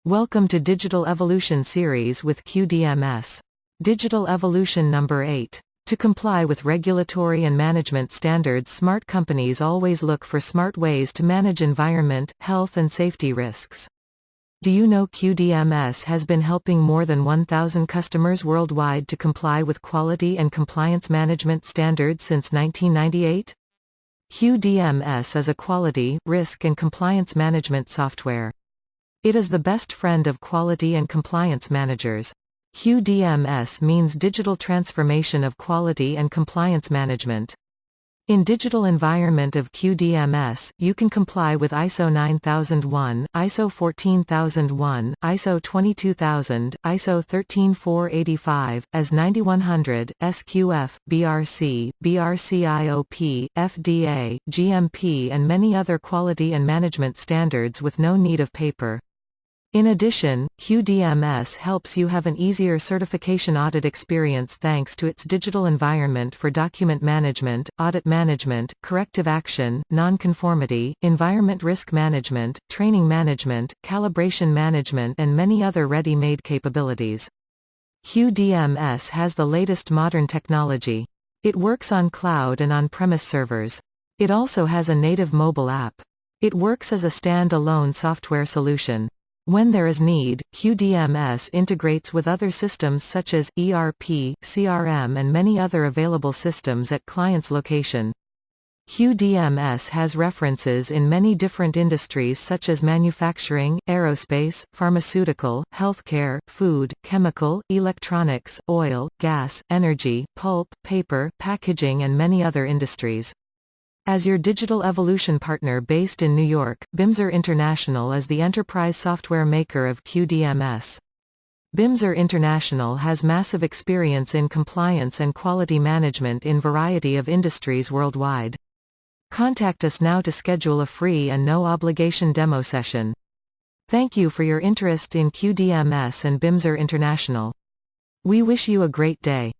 Welcome to Digital Evolution series with QDMS. Digital Evolution number 8. To comply with regulatory and management standards, smart companies always look for smart ways to manage environment, health and safety risks. Do you know QDMS has been helping more than 1,000 customers worldwide to comply with quality and compliance management standards since 1998? QDMS is a quality, risk and compliance management software. It is the best friend of quality and compliance managers. QDMS means digital transformation of quality and compliance management. In digital environment of QDMS, you can comply with ISO 9001, ISO 14001, ISO 22000, ISO 13485, AS 9100, SQF, BRC, BRCIOP, FDA, GMP and many other quality and management standards with no need of paper. In addition, QDMS helps you have an easier certification audit experience thanks to its digital environment for document management, audit management, corrective action, non-conformity, environment risk management, training management, calibration management and many other ready-made capabilities. QDMS has the latest modern technology. It works on cloud and on-premise servers. It also has a native mobile app. It works as a stand-alone software solution. When there is need, QDMS integrates with other systems such as ERP, CRM and many other available systems at client's location. QDMS has references in many different industries such as manufacturing, aerospace, pharmaceutical, healthcare, food, chemical, electronics, oil, gas, energy, pulp, paper, packaging and many other industries. As your digital evolution partner based in New York, Bimser International is the enterprise software maker of QDMS. Bimser International has massive experience in compliance and quality management in variety of industries worldwide. Contact us now to schedule a free and no-obligation demo session. Thank you for your interest in QDMS and Bimser International. We wish you a great day.